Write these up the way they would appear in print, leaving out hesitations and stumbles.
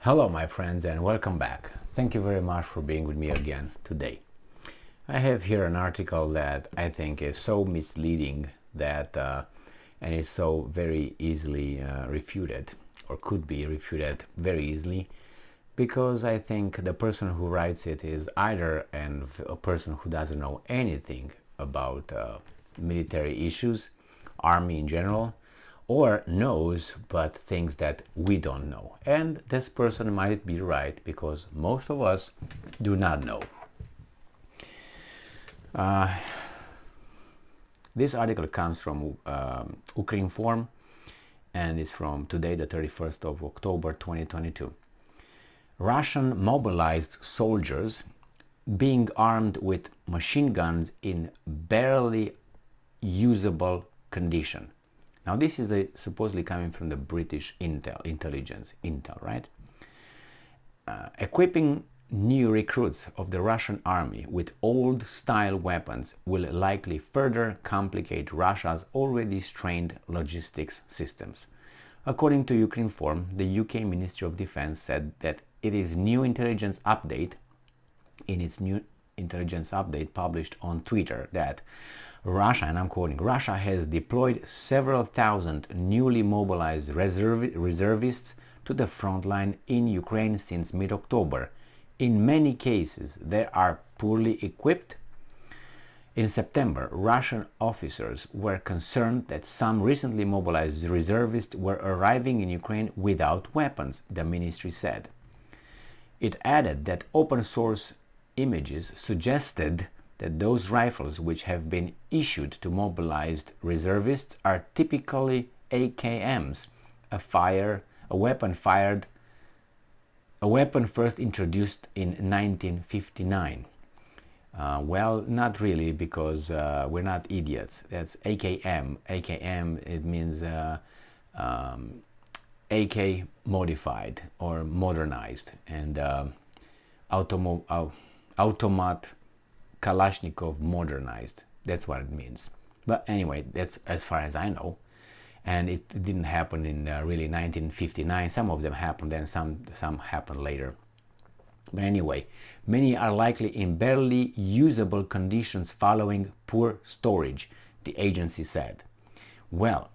Hello my friends and welcome back. Thank you very much for being with me again today. I have here an article that I think is so misleading that and is so very easily refuted, or could be refuted very easily, because I think the person who writes it is either a person who doesn't know anything about military issues, army in general, or knows but thinks that we don't know. And this person might be right, because most of us do not know. This article comes from Ukrinform and is from today, the 31st of October 2022. Russian mobilized soldiers being armed with machine guns in barely usable condition. Now this is supposedly coming from the British intelligence, right? Equipping new recruits of the Russian army with old-style weapons will likely further complicate Russia's already strained logistics systems. According to Ukrinform, the UK Ministry of Defense said that in its new intelligence update published on Twitter, that Russia, and I'm quoting, Russia has deployed several thousand newly mobilized reservists to the front line in Ukraine since mid-October. In many cases, they are poorly equipped. In September, Russian officers were concerned that some recently mobilized reservists were arriving in Ukraine without weapons, the ministry said. It added that open-source images suggested that those rifles which have been issued to mobilized reservists are typically AKMs, a weapon first introduced in 1959. Well, not really, because we're not idiots. That's AKM. AKM, it means AK modified or modernized, and automat Kalashnikov modernized. That's what it means. But anyway, that's as far as I know. And it didn't happen in really 1959. Some of them happened then, some happened later. But anyway, many are likely in barely usable conditions following poor storage, the agency said. Well,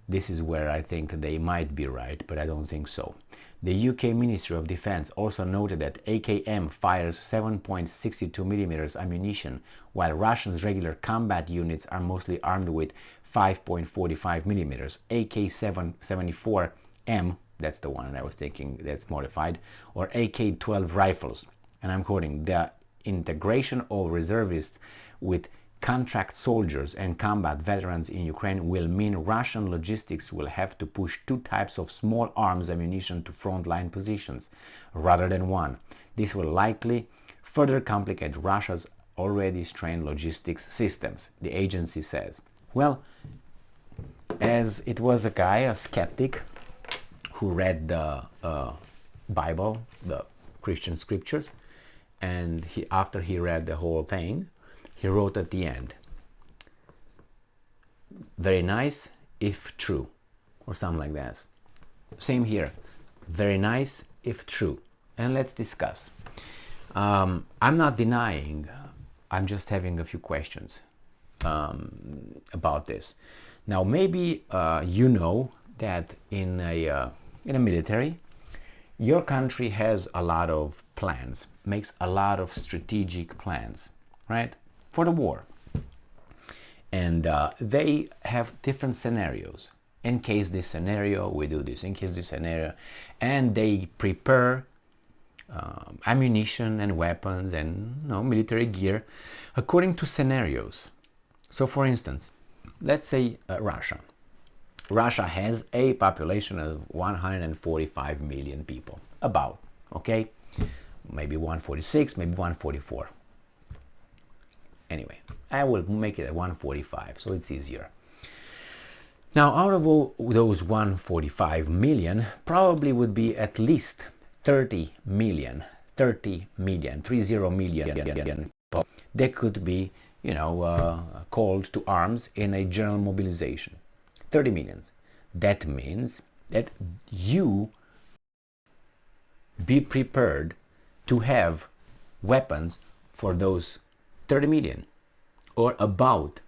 this is where I think they might be right, but I don't think so. The UK Ministry of Defense also noted that AKM fires 7.62mm ammunition, while Russia's regular combat units are mostly armed with 5.45mm AK-74M, that's the one that I was thinking that's modified, or AK-12 rifles. And I'm quoting, the integration of reservists with contract soldiers and combat veterans in Ukraine will mean Russian logistics will have to push two types of small arms ammunition to frontline positions rather than one. This will likely further complicate Russia's already strained logistics systems, the agency says. Well, as it was a skeptic, who read the Bible, the Christian scriptures, and after he read the whole thing, he wrote at the end, very nice if true, or something like that. Same here, very nice if true. And let's discuss. I'm not denying, I'm just having a few questions about this. Now maybe you know that in a military, your country has a lot of plans, makes a lot of strategic plans, right, for the war. And they have different scenarios. In case this scenario, we do this. In case this scenario, and they prepare ammunition and weapons and military gear according to scenarios. So, for instance, let's say Russia. Russia has a population of 145 million people, about, okay? Maybe 146, maybe 144. Anyway, I will make it at 145, so it's easier. Now, out of all those 145 million, probably would be at least 30 million people. They could be, called to arms in a general mobilization. 30 million. That means that you be prepared to have weapons for those 30 million or about,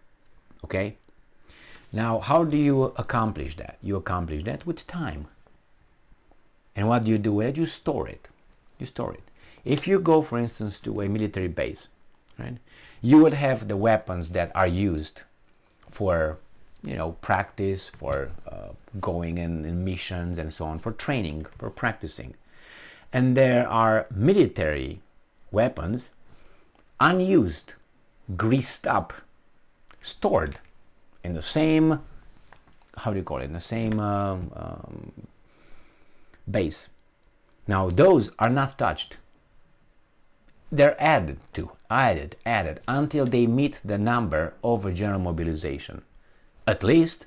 okay? Now, how do you accomplish that? You accomplish that with time. And what do you do with it? You store it. You store it. If you go, for instance, to a military base, right, you will have the weapons that are used for, practice, for going in missions and so on, for training, for practicing. And there are military weapons, unused, greased up, stored in the same, in the same base. Now those are not touched. They're added until they meet the number of a general mobilization. At least.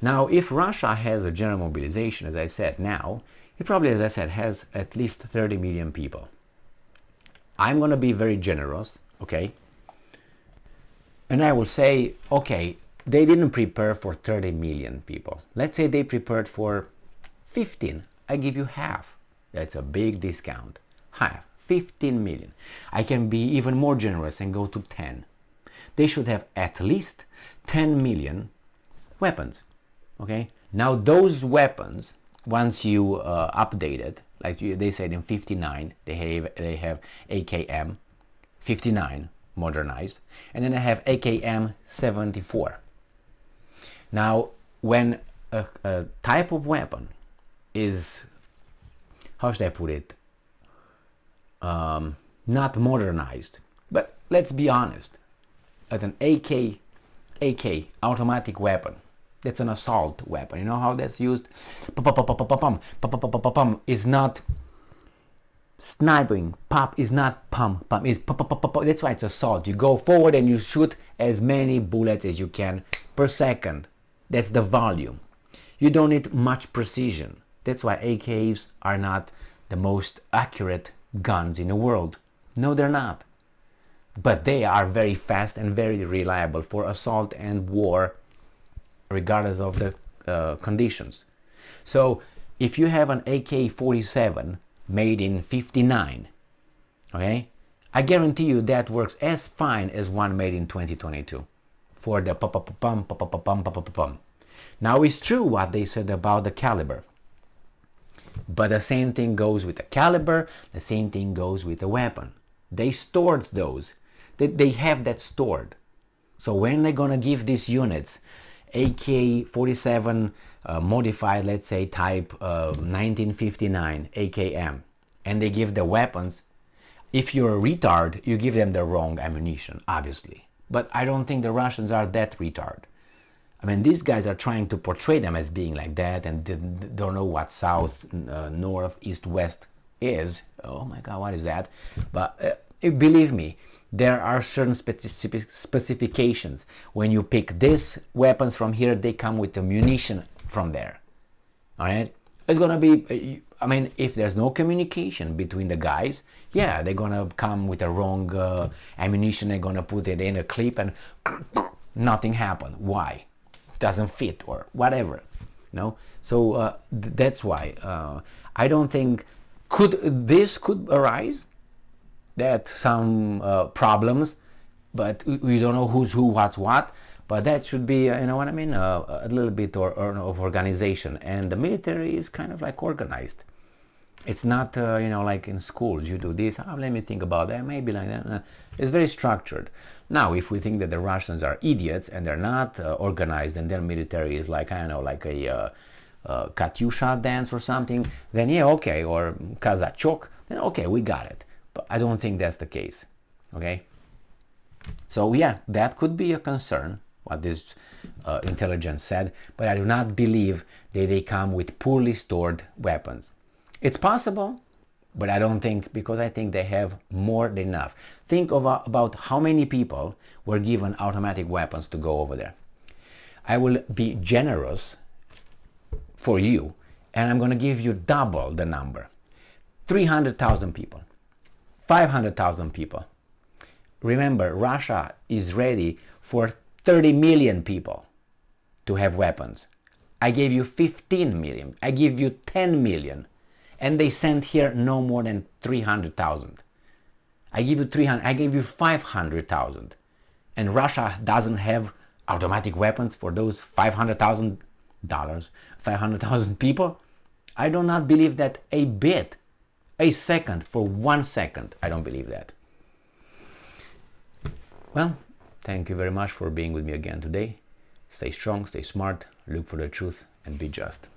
Now, if Russia has a general mobilization, as I said now, it probably, as I said, has at least 30 million people. I'm going to be very generous, okay? And I will say, okay, they didn't prepare for 30 million people. Let's say they prepared for 15. I give you half. That's a big discount. Half. 15 million. I can be even more generous and go to 10. They should have at least 10 million weapons. Okay? Now those weapons, once you update it, like they said in 59, they have AKM 59 modernized, and then I have AKM 74. Now, when a type of weapon is, how should I put it, not modernized, but let's be honest, at an AK automatic weapon, that's an assault weapon. You know how that's used? Is not sniping. Pop is not pump. Is pop. That's why it's assault. You go forward and you shoot as many bullets as you can per second. That's the volume. You don't need much precision. That's why AKs are not the most accurate guns in the world. No, they're not. But they are very fast and very reliable for assault and war, regardless of the conditions. So if you have an AK-47 made in 59, okay, I guarantee you that works as fine as one made in 2022 for the pum. Now it's true what they said about the caliber, but the same thing goes with the caliber, the same thing goes with the weapon. They stored those. They have that stored. So when they're gonna give these units AK-47 modified, let's say type 1959 AKM, and they give the weapons, if you're a retard, you give them the wrong ammunition, obviously. But I don't think the Russians are that retard. I mean, these guys are trying to portray them as being like that and don't know what south, north, east, west is. Oh my God, what is that? But believe me, there are certain specifications. When you pick these weapons from here, they come with the munition from there. All right? It's going to be, I mean, if there's no communication between the guys, yeah, they're going to come with the wrong ammunition. They're going to put it in a clip and nothing happened. Why? Doesn't fit or whatever. No? So that's why. I don't think this could arise. That some problems, but we don't know who's who, what's what. But that should be, you know what I mean, a little bit of organization. And the military is kind of like organized. It's not, like in schools, you do this, let me think about that, maybe like that. It's very structured. Now, if we think that the Russians are idiots and they're not organized and their military is like, I don't know, like a Katyusha dance or something, then yeah, okay, or Kazachok, then okay, we got it. But I don't think that's the case, okay? So yeah, that could be a concern, what this intelligence said, but I do not believe that they come with poorly stored weapons. It's possible, but I don't think, because I think they have more than enough. Think of about how many people were given automatic weapons to go over there. I will be generous for you, and I'm going to give you double the number. 300,000 people. 500,000 people. Remember, Russia is ready for 30 million people to have weapons. I gave you 15 million. I give you 10 million. and they sent here no more than 300,000. I give you 300, I gave you 500,000, and Russia doesn't have automatic weapons for those $500,000, 500,000 people. I do not believe that a bit, a second, for 1 second. I don't believe that. Well, thank you very much for being with me again today. Stay strong, stay smart, look for the truth, and be just.